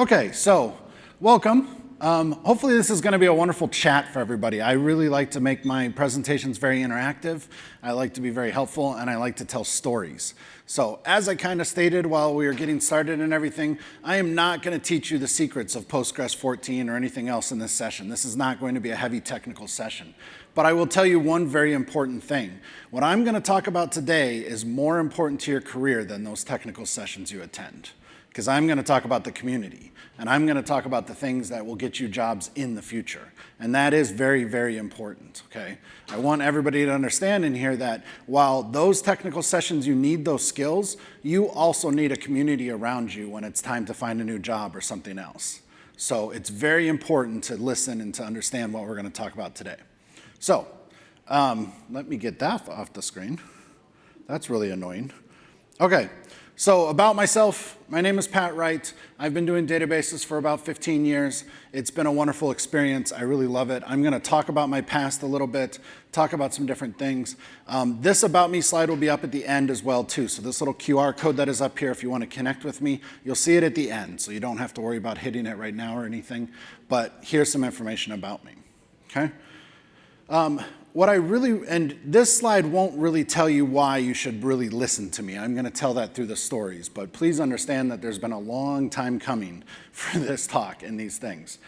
Okay, so welcome. Hopefully this is going to be a wonderful chat for everybody. I really like to make my presentations very interactive. I like to be very helpful, and I like to tell stories. So as I kind of stated while we were getting started and everything, I am not going to teach you the secrets of Postgres 14 or anything else in this session. This is not going to be a heavy technical session. But I will tell you one very important thing. What I'm going to talk about today is more important to your career than those technical sessions you attend. Because I'm going to talk about the community, and I'm going to talk about the things that will get you jobs in the future. And that is very, very important, okay? I want everybody to understand in here that while those technical sessions, you need those skills, you also need a community around you when it's time to find a new job or something else. So it's very important to listen and to understand what we're going to talk about today. So let me get that off the screen. That's really annoying. Okay. So about myself, my name is Pat Wright. I've been doing databases for about 15 years. It's been a wonderful experience. I really love it. I'm going to talk about my past a little bit, talk about some different things. This About Me slide will be up at the end as well, too. So this little QR code that is up here, if you want to connect with me, you'll see it at the end. So you don't have to worry about hitting it right now or anything. But here's some information about me, okay? And this slide won't really tell you why you should really listen to me. I'm going to tell that through the stories, but please understand that there's been a long time coming for this talk and these things.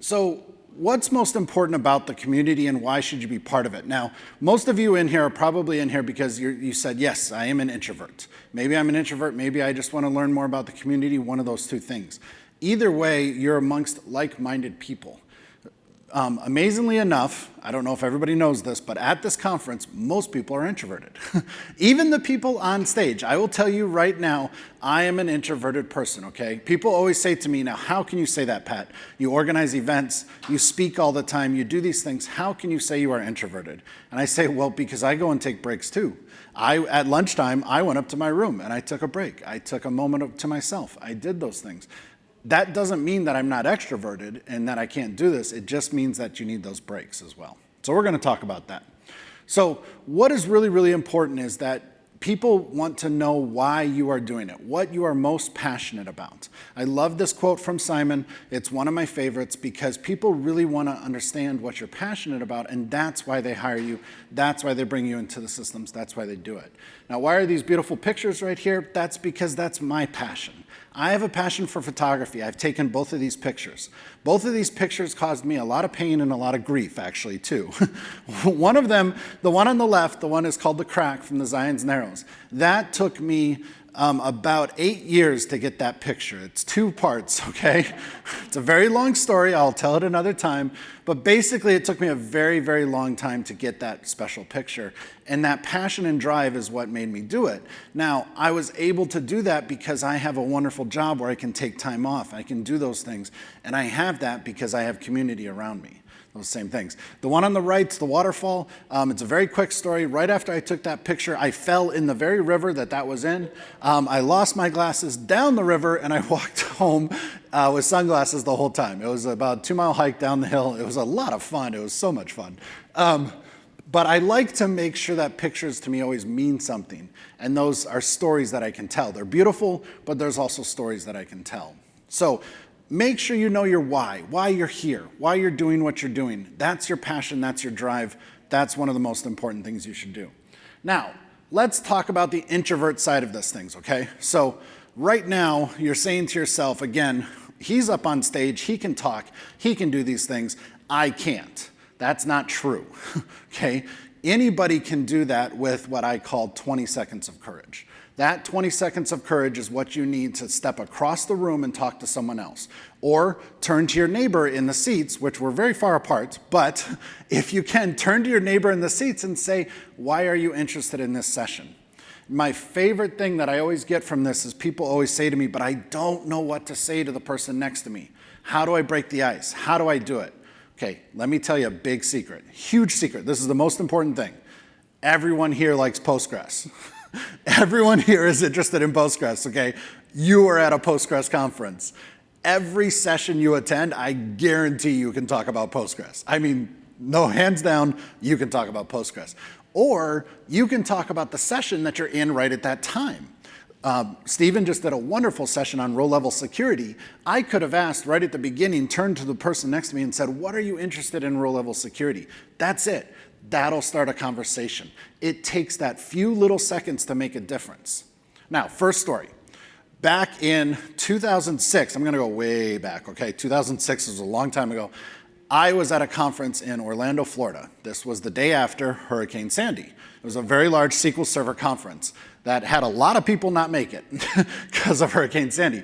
So what's most important about the community and why should you be part of it? Now, most of you in here are probably in here because you said, yes, I am an introvert. Maybe I'm an introvert, maybe I just want to learn more about the community, one of those two things. Either way, you're amongst like-minded people. Amazingly enough, I don't know if everybody knows this, but at this conference, most people are introverted. Even the people on stage. I will tell you right now, I am an introverted person, okay? People always say to me, now, how can you say that, Pat? You organize events, you speak all the time, you do these things. How can you say you are introverted? And I say, well, because I go and take breaks too. At lunchtime, I went up to my room and I took a break. I took a moment to myself. I did those things. That doesn't mean that I'm not extroverted and that I can't do this. It just means that you need those breaks as well. So we're going to talk about that. So what is really, really important is that people want to know why you are doing it, what you are most passionate about. I love this quote from Simon. It's one of my favorites because people really want to understand what you're passionate about, and that's why they hire you. That's why they bring you into the systems. That's why they do it. Now, why are these beautiful pictures right here? That's because that's my passion. I have a passion for photography. I've taken both of these pictures. Both of these pictures caused me a lot of pain and a lot of grief, actually, too. One of them, the one on the left, the one is called The Crack from the Zion's Narrows. That took me about 8 years to get that picture. It's 2 parts, okay? It's a very long story. I'll tell it another time. But basically, it took me a very, very long time to get that special picture. And that passion and drive is what made me do it. Now, I was able to do that because I have a wonderful job where I can take time off. I can do those things. And I have that because I have community around me. Those same things. The one on the right's the waterfall. It's a very quick story. Right after I took that picture, I fell in the very river that was in. I lost my glasses down the river, and I walked home with sunglasses the whole time. It was about a 2-mile hike down the hill. It was a lot of fun. It was so much fun. But I like to make sure that pictures to me always mean something. And those are stories that I can tell. They're beautiful, but there's also stories that I can tell. So make sure you know your why you're here, why you're doing what you're doing. That's your passion, that's your drive. That's one of the most important things you should do. Now, let's talk about the introvert side of this things, okay? So right now, you're saying to yourself, again, he's up on stage, he can talk, he can do these things, I can't. That's not true, okay? Anybody can do that with what I call 20 seconds of courage. That 20 seconds of courage is what you need to step across the room and talk to someone else. Or turn to your neighbor in the seats, which were very far apart, but if you can, turn to your neighbor in the seats and say, why are you interested in this session? My favorite thing that I always get from this is people always say to me, but I don't know what to say to the person next to me. How do I break the ice? How do I do it? Okay, let me tell you a big secret, huge secret. This is the most important thing. Everyone here likes Postgres. Everyone here is interested in Postgres, okay? You are at a Postgres conference. Every session you attend, I guarantee you can talk about Postgres. I mean, no, hands down, you can talk about Postgres. Or you can talk about the session that you're in right at that time. Stephen just did a wonderful session on row-level security. I could have asked right at the beginning, turned to the person next to me and said, what are you interested in row-level security? That's it. That'll start a conversation. It takes that few little seconds to make a difference. Now, first story. Back in 2006, I'm going to go way back, okay? 2006 was a long time ago. I was at a conference in Orlando, Florida. This was the day after Hurricane Sandy. It was a very large SQL Server conference that had a lot of people not make it because of Hurricane Sandy.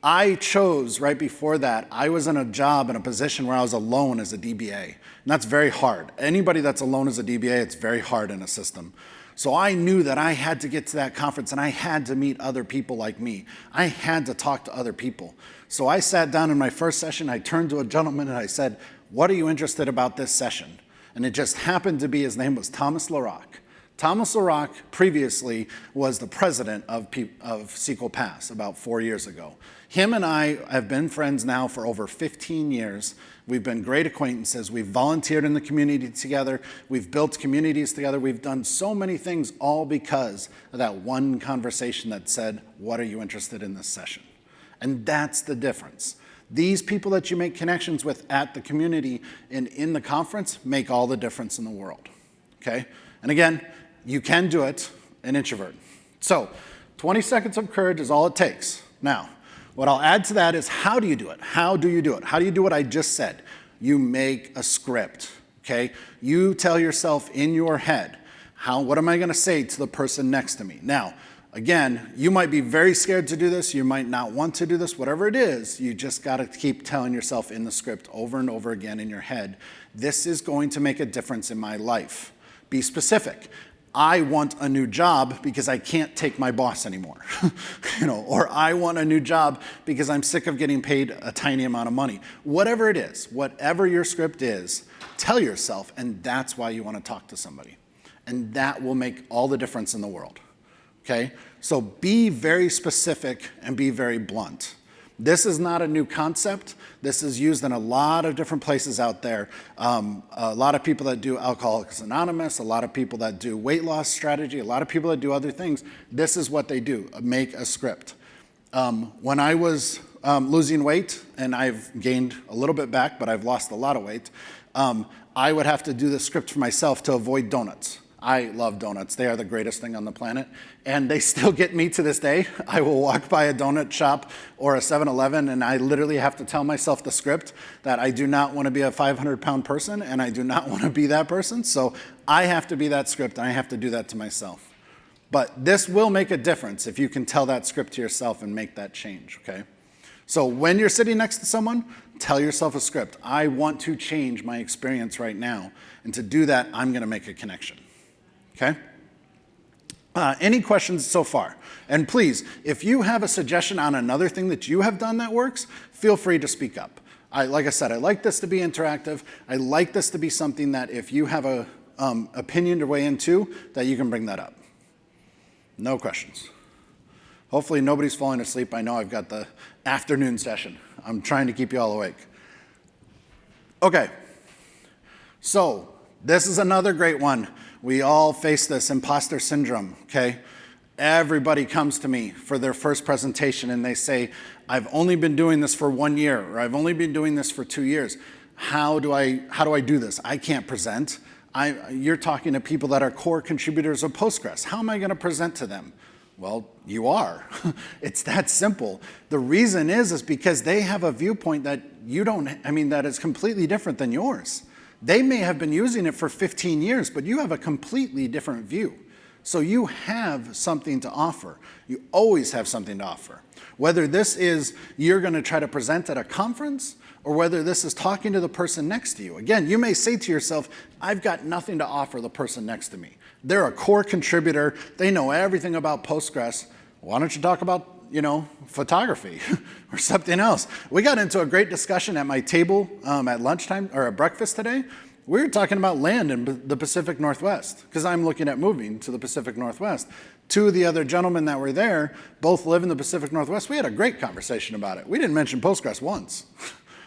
I chose right before that, I was in a job in a position where I was alone as a DBA. And that's very hard. Anybody that's alone as a DBA, it's very hard in a system. So I knew that I had to get to that conference and I had to meet other people like me. I had to talk to other people. So I sat down in my first session, I turned to a gentleman and I said, what are you interested about this session? And it just happened to be, his name was Thomas LaRock. Thomas LaRock previously was the president of SQL Pass about 4 years ago. Him and I have been friends now for over 15 years. We've been great acquaintances. We've volunteered in the community together. We've built communities together. We've done so many things all because of that one conversation that said, what are you interested in this session? And that's the difference. These people that you make connections with at the community and in the conference make all the difference in the world, okay? And again, you can do it in Introvert. So 20 seconds of courage is all it takes. Now, what I'll add to that is how do you do it? How do you do it? How do you do what I just said? You make a script, okay? You tell yourself in your head, what am I gonna say to the person next to me? Now, again, you might be very scared to do this, you might not want to do this, whatever it is, you just gotta keep telling yourself in the script over and over again in your head, this is going to make a difference in my life. Be specific. I want a new job because I can't take my boss anymore. Or I want a new job because I'm sick of getting paid a tiny amount of money. Whatever it is, whatever your script is, tell yourself, and that's why you want to talk to somebody. And that will make all the difference in the world, okay? So be very specific and be very blunt. This is not a new concept. This is used in a lot of different places out there. A lot of people that do Alcoholics Anonymous, a lot of people that do weight loss strategy, a lot of people that do other things. This is what they do, make a script. When I was losing weight, and I've gained a little bit back, but I've lost a lot of weight, I would have to do the script for myself to avoid donuts. I love donuts. They are the greatest thing on the planet. And they still get me to this day. I will walk by a donut shop or a 7-Eleven and I literally have to tell myself the script that I do not want to be a 500-pound person and I do not want to be that person. So I have to be that script and I have to do that to myself. But this will make a difference if you can tell that script to yourself and make that change, okay? So when you're sitting next to someone, tell yourself a script. I want to change my experience right now. And to do that, I'm going to make a connection. Okay? Any questions so far? And please, if you have a suggestion on another thing that you have done that works, feel free to speak up. Like I said, I like this to be interactive. I like this to be something that if you have a opinion to weigh into, that you can bring that up. No questions. Hopefully nobody's falling asleep. I know I've got the afternoon session. I'm trying to keep you all awake. Okay. So this is another great one. We all face this imposter syndrome, okay? Everybody comes to me for their first presentation and they say, I've only been doing this for 1 year, or I've only been doing this for 2 years. How do I do this? I can't present. You're talking to people that are core contributors of Postgres. How am I gonna present to them? Well, you are. It's that simple. The reason is because they have a viewpoint that that is completely different than yours. They may have been using it for 15 years, but you have a completely different view. So you have something to offer. You always have something to offer. Whether this is you're going to try to present at a conference, or whether this is talking to the person next to you. Again, you may say to yourself, I've got nothing to offer the person next to me. They're a core contributor. They know everything about Postgres. Why don't you talk about photography or something else? We got into a great discussion at my table at lunchtime or at breakfast today. We were talking about land in the Pacific Northwest because I'm looking at moving to the Pacific Northwest. Two of the other gentlemen that were there both live in the Pacific Northwest. We had a great conversation about it. We didn't mention Postgres once.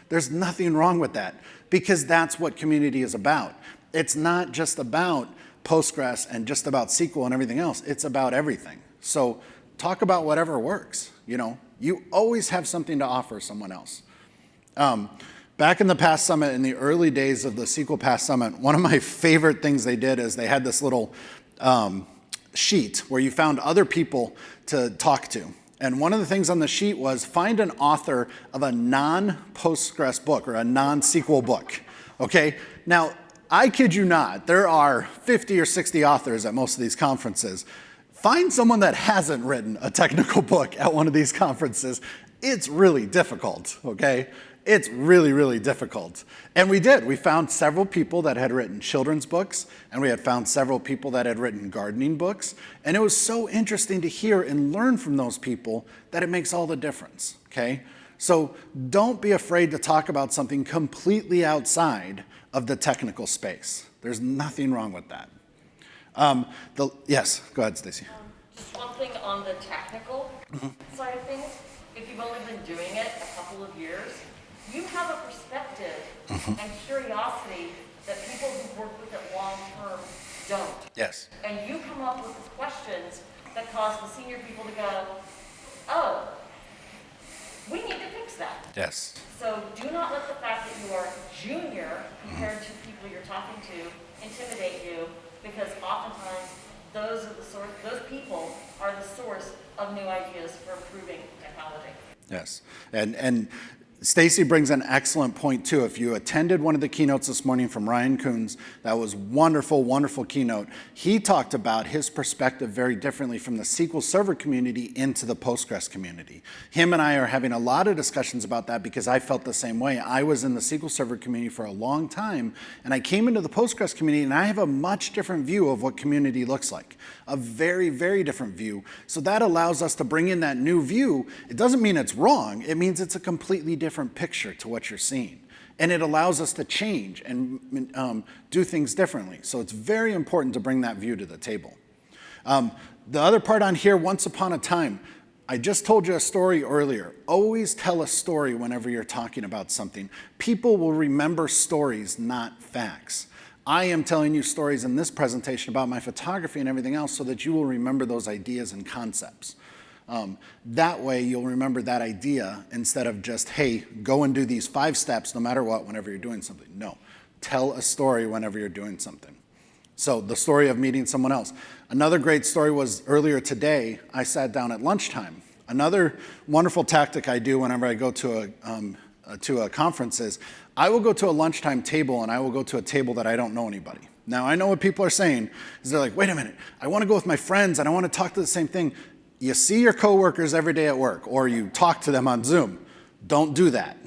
There's nothing wrong with that because that's what community is about. It's not just about Postgres and just about SQL and everything else. It's about everything. So talk about whatever works. You always have something to offer someone else. Back in the Past Summit, in the early days of the SQL Past Summit, one of my favorite things they did is they had this little sheet where you found other people to talk to. And one of the things on the sheet was find an author of a non-Postgres book or a non-SQL book, okay? Now, I kid you not, there are 50 or 60 authors at most of these conferences. Find someone that hasn't written a technical book at one of these conferences. It's really difficult, okay? It's really, really difficult. And we did. We found several people that had written children's books, and we had found several people that had written gardening books. And it was so interesting to hear and learn from those people that it makes all the difference, okay? So don't be afraid to talk about something completely outside of the technical space. There's nothing wrong with that. Yes, go ahead, Stacy. Just one thing on the technical side of things. If you've only been doing it a couple of years, you have a perspective and curiosity that people who work with it long term don't. Yes. And you come up with questions that cause the senior people to go, oh, we need to fix that. Yes. So do not let the fact that you are junior compared to people you're talking to intimidate you, because oftentimes those people are the source of new ideas for improving technology. Yes, and Stacy brings an excellent point too. If you attended one of the keynotes this morning from Ryan Coons, that was wonderful, wonderful keynote. He talked about his perspective very differently from the SQL Server community into the Postgres community. Him and I are having a lot of discussions about that because I felt the same way. I was in the SQL Server community for a long time, and I came into the Postgres community, and I have a much different view of what community looks like. A very, very different view. So that allows us to bring in that new view. It doesn't mean it's wrong. It means it's a completely different picture to what you're seeing. And it allows us to change and do things differently. So it's very important to bring that view to the table. The other part on here, once upon a time, I just told you a story earlier. Always tell a story whenever you're talking about something. People will remember stories, not facts. I am telling you stories in this presentation about my photography and everything else so that you will remember those ideas and concepts. That way you'll remember that idea instead of just, hey, go and do these 5 steps no matter what whenever you're doing something. No, tell a story whenever you're doing something. So the story of meeting someone else. Another great story was earlier today, I sat down at lunchtime. Another wonderful tactic I do whenever I go to a conference is I will go to a lunchtime table and I will go to a table that I don't know anybody. Now I know what people are saying is they're like, wait a minute, I want to go with my friends and I want to talk to the same thing. You see your coworkers every day at work or you talk to them on Zoom. Don't do that.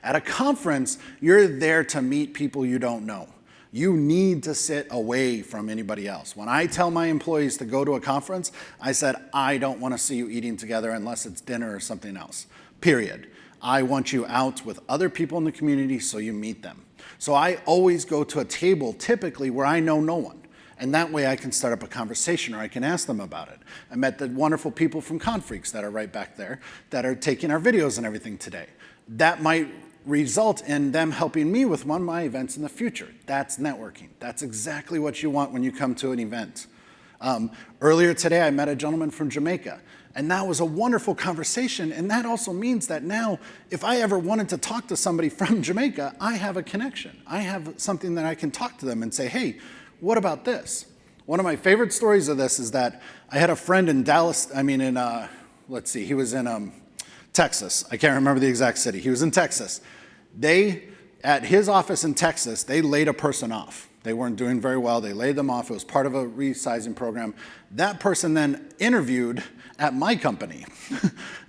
At a conference, you're there to meet people you don't know. You need to sit away from anybody else. When I tell my employees to go to a conference, I said, I don't want to see you eating together unless it's dinner or something else, period. I want you out with other people in the community so you meet them. So I always go to a table typically where I know no one. And that way I can start up a conversation or I can ask them about it. I met the wonderful people from Confreaks that are right back there that are taking our videos and everything today. That might result in them helping me with one of my events in the future. That's networking. That's exactly what you want when you come to an event. Earlier today I met a gentleman from Jamaica. And that was a wonderful conversation. And that also means that now, if I ever wanted to talk to somebody from Jamaica, I have a connection. I have something that I can talk to them and say, hey, what about this? One of my favorite stories of this is that I had a friend in he was in Texas. I can't remember the exact city. He was in Texas. At his office in Texas, they laid a person off. They weren't doing very well. They laid them off. It was part of a resizing program. That person then interviewed at my company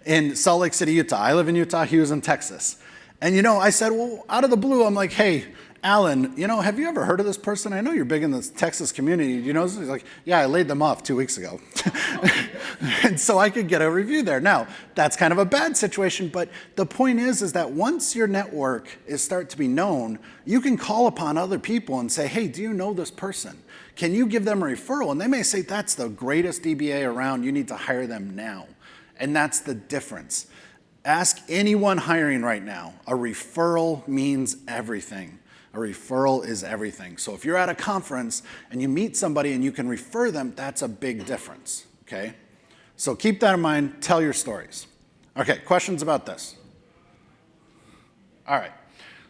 in Salt Lake City, Utah. I live in Utah. He was in Texas. And, I said, well, out of the blue, I'm like, hey, Alan, have you ever heard of this person? I know you're big in the Texas community. He's like, yeah, I laid them off 2 weeks ago. And so I could get a review there. Now, that's kind of a bad situation, but the point is that once your network starts to be known, you can call upon other people and say, hey, do you know this person? Can you give them a referral? And they may say, that's the greatest DBA around. You need to hire them now. And that's the difference. Ask anyone hiring right now. A referral means everything. A referral is everything. So if you're at a conference and you meet somebody and you can refer them, that's a big difference, okay? So keep that in mind, tell your stories. Okay, questions about this? All right.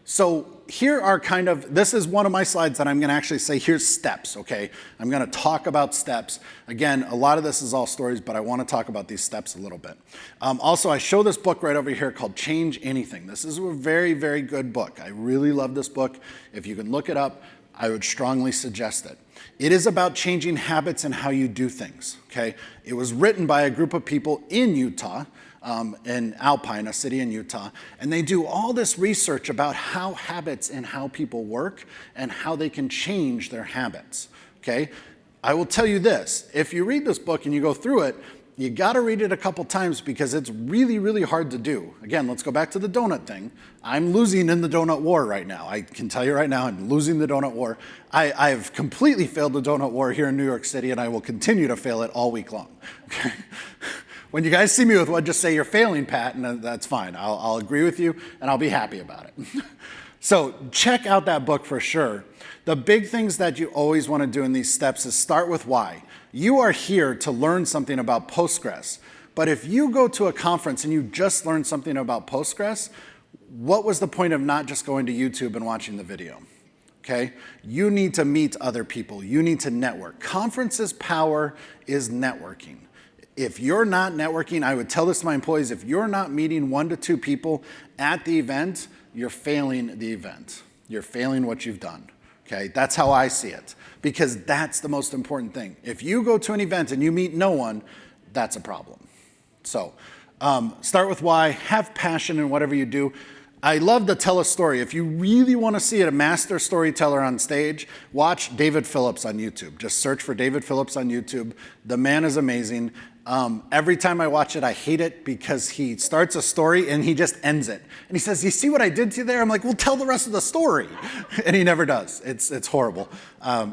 So here are this is one of my slides that I'm going to actually say, here's steps, okay? I'm going to talk about steps. Again, a lot of this is all stories, but I want to talk about these steps a little bit. Also, I show this book right over here called Change Anything. This is a very, very good book. I really love this book. If you can look it up, I would strongly suggest it. It is about changing habits and how you do things, okay? It was written by a group of people in Utah, in Alpine, a city in Utah, and they do all this research about how habits and how people work and how they can change their habits, okay? I will tell you this, if you read this book and you go through it, you gotta read it a couple times because it's really, really hard to do. Again, let's go back to the donut thing. I'm losing in the donut war right now. I can tell you right now, I'm losing the donut war. I've completely failed the donut war here in New York City, and I will continue to fail it all week long, okay? When you guys see me with one, just say you're failing, Pat, and that's fine. I'll agree with you, and I'll be happy about it. So check out that book for sure. The big things that you always want to do in these steps is start with why. You are here to learn something about Postgres. But if you go to a conference and you just learned something about Postgres, what was the point of not just going to YouTube and watching the video? Okay? You need to meet other people. You need to network. Conferences' power is networking. If you're not networking, I would tell this to my employees, if you're not meeting 1 to 2 people at the event, you're failing the event. You're failing what you've done, okay? That's how I see it, because that's the most important thing. If you go to an event and you meet no one, that's a problem. So start with why, have passion in whatever you do. I love to tell a story. If you really want to see a master storyteller on stage, watch David Phillips on YouTube. Just search for David Phillips on YouTube. The man is amazing. Every time I watch it, I hate it because he starts a story and he just ends it. And he says, you see what I did to you there? I'm like, well, tell the rest of the story. And he never does. It's horrible.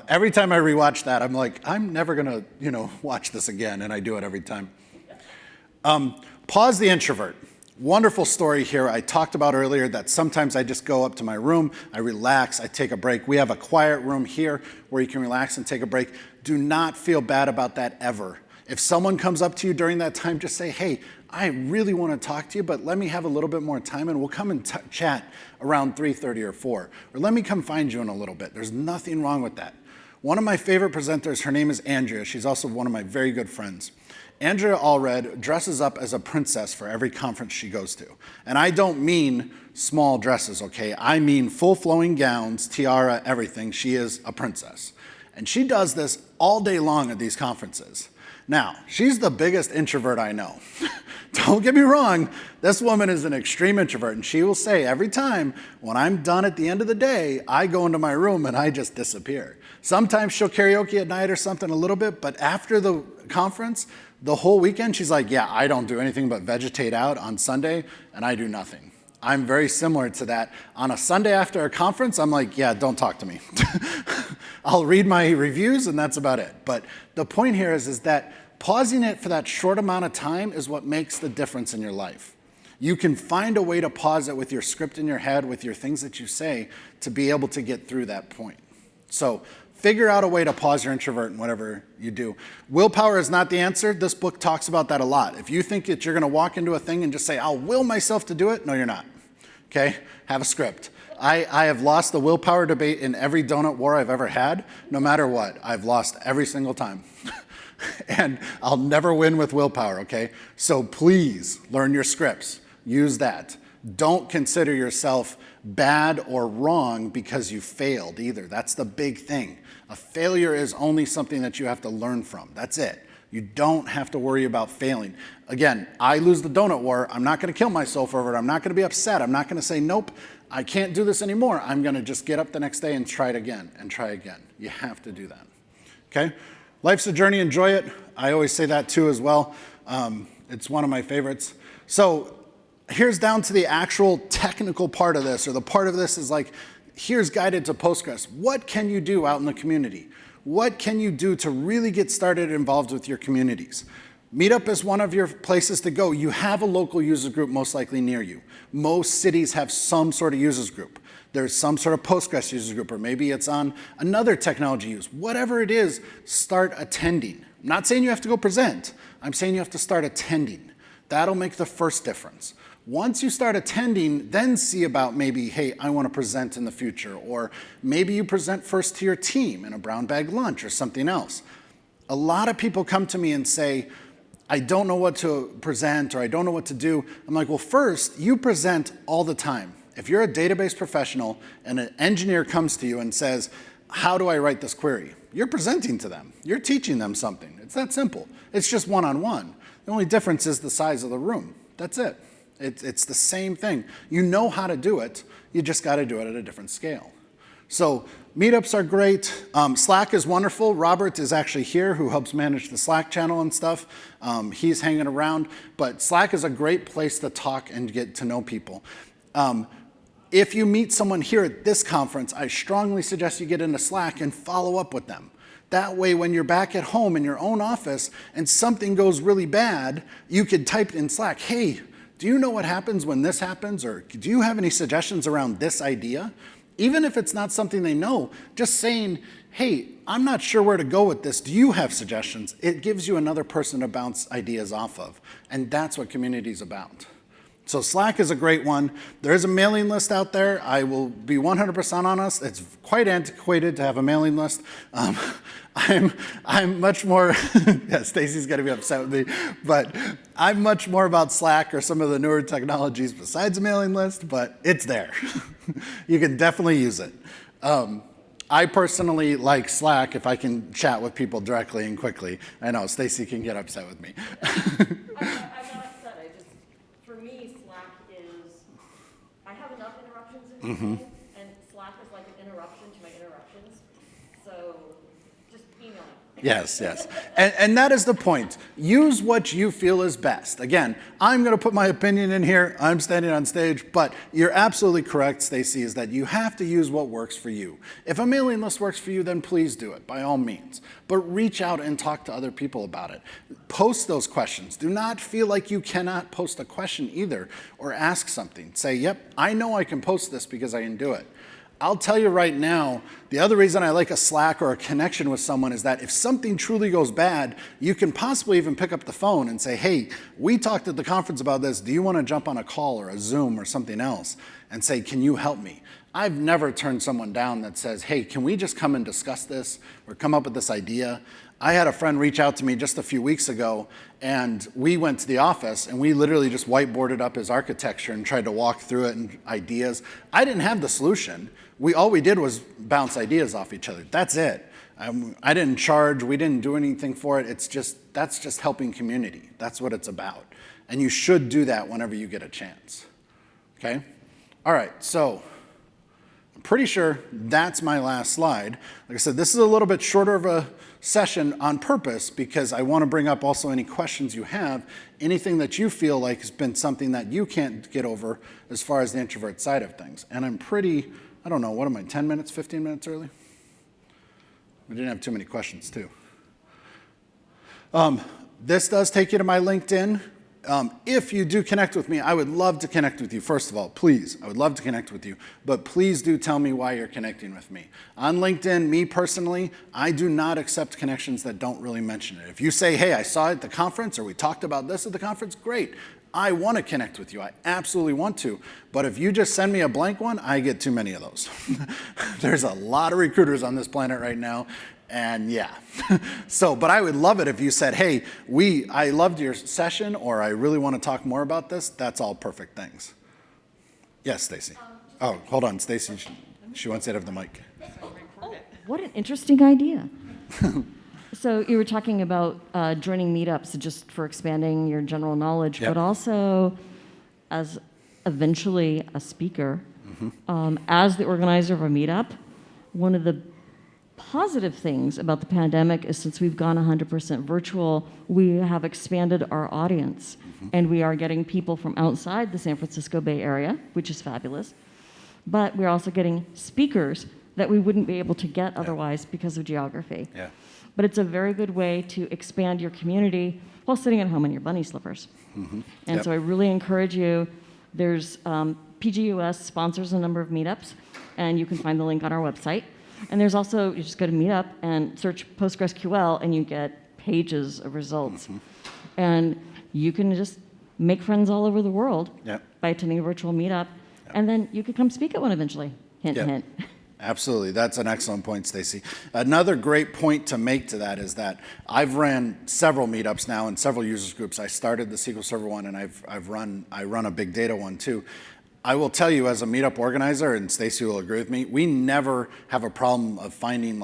Every time I rewatch that, I'm like, I'm never going to, watch this again. And I do it every time. Pause the introvert. Wonderful story here. I talked about earlier that sometimes I just go up to my room, I relax, I take a break. We have a quiet room here where you can relax and take a break. Do not feel bad about that ever. If someone comes up to you during that time, just say, hey, I really want to talk to you, but let me have a little bit more time and we'll come and chat around 3:30 or 4. Or let me come find you in a little bit. There's nothing wrong with that. One of my favorite presenters, her name is Andrea. She's also one of my very good friends. Andrea Allred dresses up as a princess for every conference she goes to. And I don't mean small dresses, okay? I mean full flowing gowns, tiara, everything. She is a princess. And she does this all day long at these conferences. Now, she's the biggest introvert I know. Don't get me wrong, this woman is an extreme introvert, and she will say every time, when I'm done at the end of the day, I go into my room and I just disappear. Sometimes she'll karaoke at night or something a little bit, but after the conference, the whole weekend, she's like, yeah, I don't do anything but vegetate out on Sunday, and I do nothing. I'm very similar to that. On a Sunday after a conference, I'm like, yeah, don't talk to me. I'll read my reviews and that's about it. But the point here is that pausing it for that short amount of time is what makes the difference in your life. You can find a way to pause it with your script in your head, with your things that you say, to be able to get through that point. So figure out a way to pause your introvert in whatever you do. Willpower is not the answer. This book talks about that a lot. If you think that you're going to walk into a thing and just say, I'll will myself to do it, no, you're not. Okay? Have a script. I have lost the willpower debate in every donut war I've ever had. No matter what, I've lost every single time. And I'll never win with willpower, okay? So please learn your scripts. Use that. Don't consider yourself bad or wrong because you failed either. That's the big thing. A failure is only something that you have to learn from. That's it. You don't have to worry about failing. Again, I lose the donut war. I'm not going to kill myself over it. I'm not going to be upset. I'm not going to say, nope, I can't do this anymore. I'm going to just get up the next day and try it again and try again. You have to do that. Okay? Life's a journey. Enjoy it. I always say that too as well. It's one of my favorites. So here's down to the actual technical part of this, or the part of this is like, here's guided to Postgres. What can you do out in the community? What can you do to really get started involved with your communities? Meetup is one of your places to go. You have a local users group most likely near you. Most cities have some sort of users group. There's some sort of Postgres users group, or maybe it's on another technology use. Whatever it is, start attending. I'm not saying you have to go present. I'm saying you have to start attending. That'll make the first difference. Once you start attending, then see about maybe, hey, I want to present in the future, or maybe you present first to your team in a brown bag lunch or something else. A lot of people come to me and say, I don't know what to present or I don't know what to do. I'm like, well, first, you present all the time. If you're a database professional and an engineer comes to you and says, how do I write this query? You're presenting to them. You're teaching them something. It's that simple. It's just one-on-one. The only difference is the size of the room. That's it. It's the same thing. You know how to do it. You just got to do it at a different scale. So meetups are great. Slack is wonderful. Robert is actually here, who helps manage the Slack channel and stuff. He's hanging around. But Slack is a great place to talk and get to know people. If you meet someone here at this conference, I strongly suggest you get into Slack and follow up with them. That way, when you're back at home in your own office and something goes really bad, you could type in Slack, hey, do you know what happens when this happens? Or do you have any suggestions around this idea? Even if it's not something they know, just saying, hey, I'm not sure where to go with this. Do you have suggestions? It gives you another person to bounce ideas off of. And that's what community is about. So Slack is a great one. There is a mailing list out there. I will be 100% honest. It's quite antiquated to have a mailing list. I'm much more, yeah, Stacy's gonna be upset with me, but I'm much more about Slack or some of the newer technologies besides a mailing list, but it's there. You can definitely use it. I personally like Slack if I can chat with people directly and quickly. I know Stacy can get upset with me. I'm not upset. For me, Slack is, I have enough interruptions in my day, and Slack is like an interruption to my interruptions. So just email me. Yes, yes. And that is the point. Use what you feel is best. Again, I'm going to put my opinion in here. I'm standing on stage, but you're absolutely correct, Stacy, is that you have to use what works for you. If a mailing list works for you, then please do it, by all means. But reach out and talk to other people about it. Post those questions. Do not feel like you cannot post a question either or ask something. Say, yep, I know I can post this because I can do it. I'll tell you right now, the other reason I like a Slack or a connection with someone is that if something truly goes bad, you can possibly even pick up the phone and say, hey, we talked at the conference about this. Do you want to jump on a call or a Zoom or something else? And say, can you help me? I've never turned someone down that says, hey, can we just come and discuss this or come up with this idea? I had a friend reach out to me just a few weeks ago, and we went to the office, and we literally just whiteboarded up his architecture and tried to walk through it and ideas. I didn't have the solution. All we did was bounce ideas off each other. That's it. I didn't charge. We didn't do anything for it. That's just helping community. That's what it's about. And you should do that whenever you get a chance. Okay? All right, so I'm pretty sure that's my last slide. Like I said, this is a little bit shorter of a session on purpose because I want to bring up also any questions you have, anything that you feel like has been something that you can't get over as far as the introvert side of things. And I'm pretty, I don't know, what am I, 10 minutes, 15 minutes early? We didn't have too many questions too. This does take you to my LinkedIn. If you do connect with me, I would love to connect with you. First of all, please, I would love to connect with you, but please do tell me why you're connecting with me. On LinkedIn, me personally, I do not accept connections that don't really mention it. If you say, hey, I saw it at the conference, or we talked about this at the conference, great. I want to connect with you. I absolutely want to. But if you just send me a blank one, I get too many of those. There's a lot of recruiters on this planet right now. And yeah, but I would love it if you said, hey, I loved your session, or I really want to talk more about this. That's all perfect things. Yes, Stacy. Oh, hold on, Stacy. She wants to have the mic. Oh, what an interesting idea. So you were talking about joining meetups just for expanding your general knowledge, Yep. but also as eventually a speaker, as the organizer of a meetup, one of the positive things about the pandemic is since we've gone 100% virtual, we have expanded our audience. And we are getting people from outside the San Francisco Bay Area, which is fabulous. But we're also getting speakers that we wouldn't be able to get otherwise because of geography. Yeah. But it's a very good way to expand your community while sitting at home in your bunny slippers. And so I really encourage you. There's PGUS sponsors a number of meetups, and you can find the link on our website. And there's also, you just go to Meetup and search PostgreSQL, and you get pages of results. And you can just make friends all over the world by attending a virtual meetup. And then you could come speak at one eventually. Hint, hint. Absolutely. That's an excellent point, Stacy. Another great point to make to that is that I've ran several meetups now and several users groups. I started the SQL Server one, and I run a big data one too. I will tell you, as a meetup organizer, and Stacy will agree with me, we never have a problem of finding,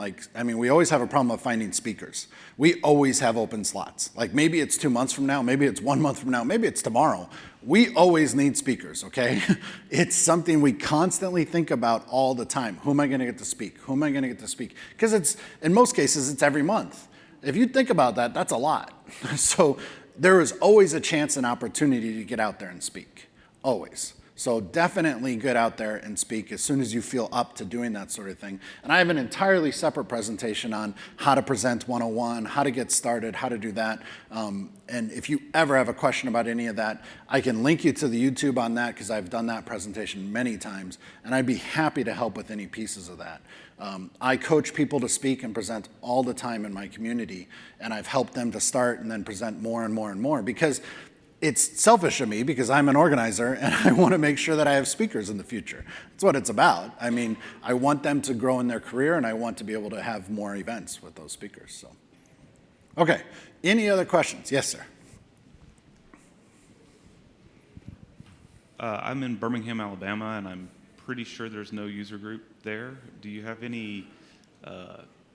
we always have a problem of finding speakers. We always have open slots. Like, maybe it's 2 months from now, maybe it's 1 month from now, maybe it's tomorrow. We always need speakers, okay? It's something we constantly think about all the time. Who am I gonna get to speak? Who am I gonna get to speak? Because in most cases, it's every month. If you think about that, that's a lot. So there is always a chance and opportunity to get out there and speak, always. So definitely get out there and speak as soon as you feel up to doing that sort of thing. And I have an entirely separate presentation on how to present 101, how to get started, how to do that. And if you ever have a question about any of that, I can link you to the YouTube on that, because I've done that presentation many times, and I'd be happy to help with any pieces of that. I coach people to speak and present all the time in my community, and I've helped them to start and then present more and more and more, because it's selfish of me, because I'm an organizer and I want to make sure that I have speakers in the future. That's what it's about. I mean, I want them to grow in their career, and I want to be able to have more events with those speakers. So, okay, any other questions? Yes, sir. I'm in Birmingham, Alabama, and I'm pretty sure there's no user group there. Do you have any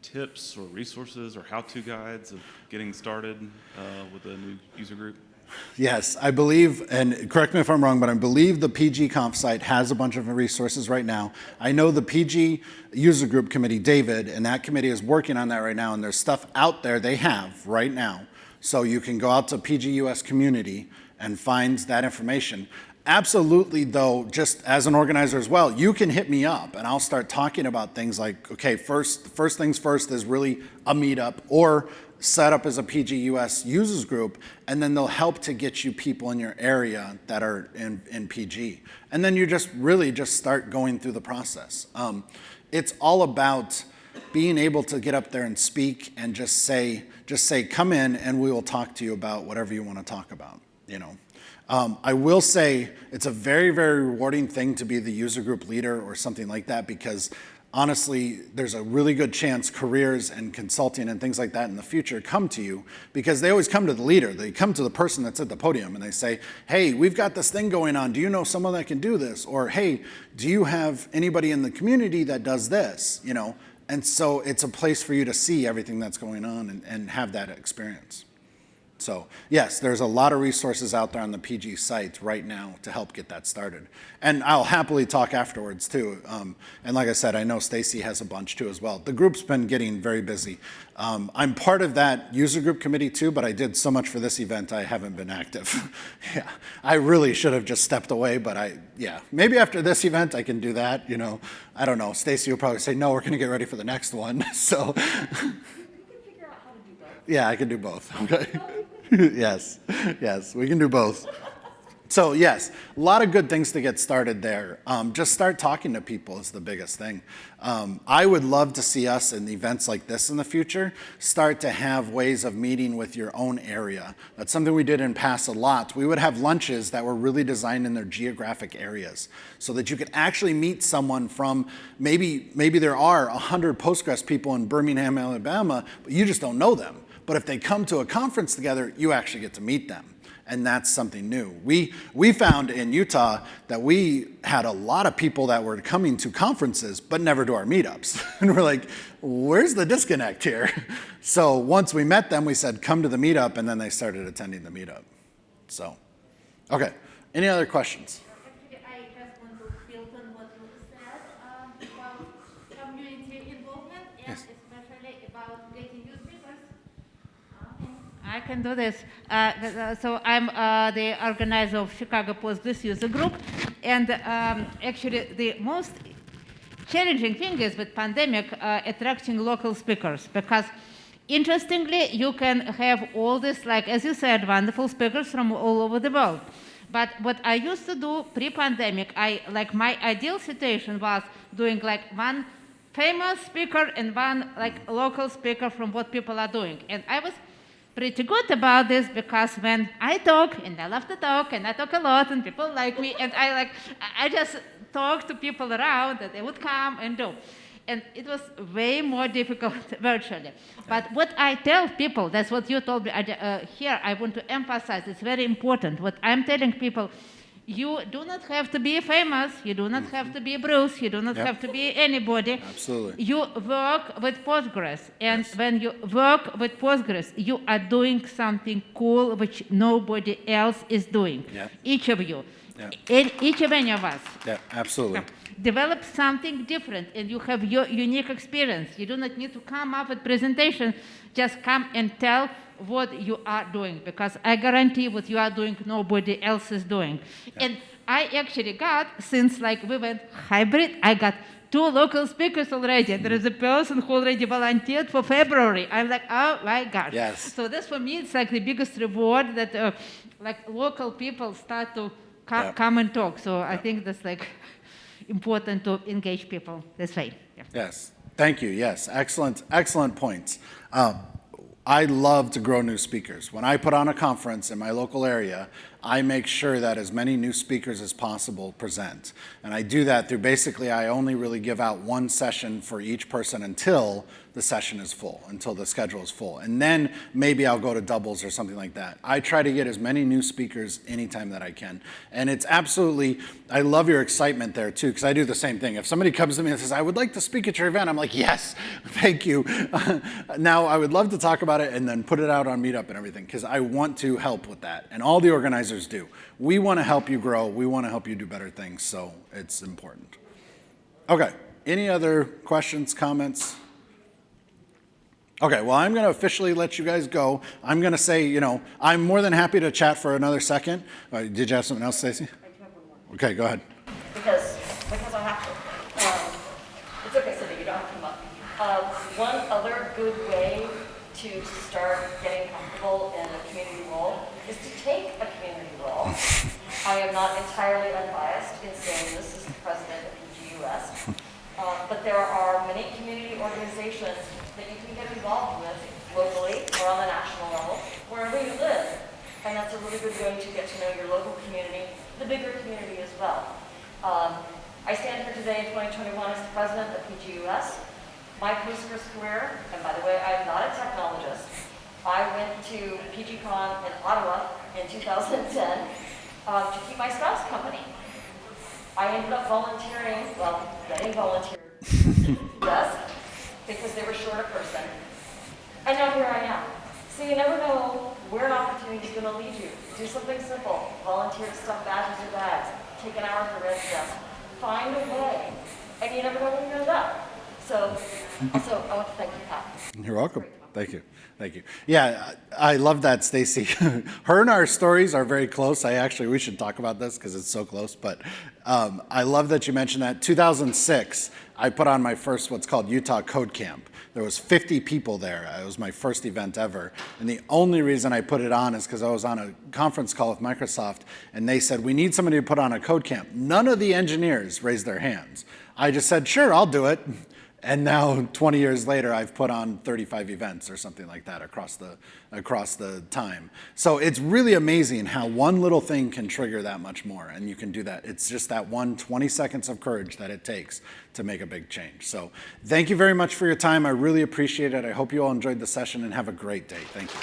tips or resources or how-to guides of getting started with a new user group? Yes, I believe, and correct me if I'm wrong, but I believe the PGConf site has a bunch of resources right now. I know the PG user group committee, David, and that committee is working on that right now, and there's stuff out there they have right now. So you can go out to PG US community and find that information. Absolutely, though, just as an organizer as well, you can hit me up and I'll start talking about things like, okay, first things first is really a meetup, or set up as a PG US users group, and then they'll help to get you people in your area that are in PG. And then you just really just start going through the process. It's all about being able to get up there and speak and just say, come in and we will talk to you about whatever you want to talk about, you know. I will say it's a very, very rewarding thing to be the user group leader or something like that, because honestly, there's a really good chance careers and consulting and things like that in the future come to you, because they always come to the leader. They come to the person that's at the podium and they say, hey, we've got this thing going on. Do you know someone that can do this? Or, hey, do you have anybody in the community that does this? You know, and so it's a place for you to see everything that's going on and have that experience. So yes, there's a lot of resources out there on the PG site right now to help get that started. And I'll happily talk afterwards too. And like I said, I know Stacy has a bunch too as well. The group's been getting very busy. I'm part of that user group committee too, but I did so much for this event, I haven't been active. Yeah, I really should have just stepped away, but maybe after this event I can do that, you know. I don't know, Stacy will probably say, no, we're gonna get ready for the next one, so. You can figure out how to do both. Yeah, I can do both, okay. Yes, we can do both. So yes, a lot of good things to get started there. Just start talking to people is the biggest thing. I would love to see us in events like this in the future start to have ways of meeting with your own area. That's something we did in past a lot. We would have lunches that were really designed in their geographic areas so that you could actually meet someone from, maybe there are 100 Postgres people in Birmingham, Alabama, but you just don't know them. But if they come to a conference together, you actually get to meet them. And that's something new. We found in Utah that we had a lot of people that were coming to conferences, but never to our meetups. And we're like, where's the disconnect here? So once we met them, we said, come to the meetup, and then they started attending the meetup. So, okay, any other questions? Actually, I just want to build on what you said about community involvement, and Yes. especially about getting new speakers. I can do this. So I'm the organizer of Chicago Postgres user group, and actually the most challenging thing is with pandemic attracting local speakers, because interestingly you can have all this, like as you said, wonderful speakers from all over the world. But what I used to do pre-pandemic, my ideal situation was doing like one famous speaker and one like local speaker from what people are doing, and I was pretty good about this because when I talk, and I love to talk, and I talk a lot, and people like me, and I just talk to people around that they would come and do. And it was way more difficult virtually. But what I tell people, that's what you told me here, I want to emphasize, it's very important. What I'm telling people, you do not have to be famous, you do not have to be Bruce, you do not have to be anybody. Absolutely. You work with Postgres, and when you work with Postgres, you are doing something cool which nobody else is doing. Each of you, each of any of us. Yeah, absolutely. Develop something different, and you have your unique experience. You do not need to come up with presentation, just come and tell what you are doing, because I guarantee what you are doing, nobody else is doing. And I actually got, since we went hybrid, I got 2 local speakers already. There is a person who already volunteered for February. I'm like, oh my gosh. Yes. So this for me, it's the biggest reward that local people start to come and talk. So I think that's important to engage people this way. Yes, thank you. Yes, excellent points. I love to grow new speakers. When I put on a conference in my local area, I make sure that as many new speakers as possible present. And I do that through basically, I only really give out 1 session for each person until the session is full, until the schedule is full. And then maybe I'll go to doubles or something like that. I try to get as many new speakers anytime that I can. And it's absolutely, I love your excitement there too, because I do the same thing. If somebody comes to me and says, I would like to speak at your event, I'm like, yes, thank you. Now, I would love to talk about it and then put it out on Meetup and everything, because I want to help with that. And all the organizers do. We want to help you grow. We want to help you do better things, so it's important. Okay, any other questions, comments? Okay, well, I'm going to officially let you guys go. I'm going to say, I'm more than happy to chat for another second. Did you have something else, Stacey? I do have one more. Okay, go ahead. Because I have to. It's okay, Cindy, you don't have to come up. One other good way to start getting comfortable in a community role is to take a community role. I am not entirely unbiased in saying this as the president of PGUS, but there are many community organizations that you can get involved with locally or on the national level, wherever you live. And that's a really good way to get to know your local community, the bigger community as well. I stand here today in 2021 as the president of PGUS. My Postgres career, and by the way, I'm not a technologist. I went to PGConf in Ottawa in 2010 to keep my spouse company. I ended up getting volunteered yes, because they were short a person. And now here I am. So you never know where an opportunity is going to lead you. Do something simple. Volunteer to stuff badges or bags. Take an hour for red stuff. Find a way. And you never know where you're going to go. So also, I want to thank you, Pat. You're welcome. Thank you. Thank you. Yeah, I love that, Stacy. Her and our stories are very close. We should talk about this because it's so close. But I love that you mentioned that. 2006, I put on my first what's called Utah Code Camp. There was 50 people there. It was my first event ever. And the only reason I put it on is because I was on a conference call with Microsoft, and they said, we need somebody to put on a code camp. None of the engineers raised their hands. I just said, sure, I'll do it. And now, 20 years later, I've put on 35 events or something like that across the time. So it's really amazing how one little thing can trigger that much more, and you can do that. It's just that 20 seconds of courage that it takes to make a big change. So thank you very much for your time. I really appreciate it. I hope you all enjoyed the session, and have a great day. Thank you.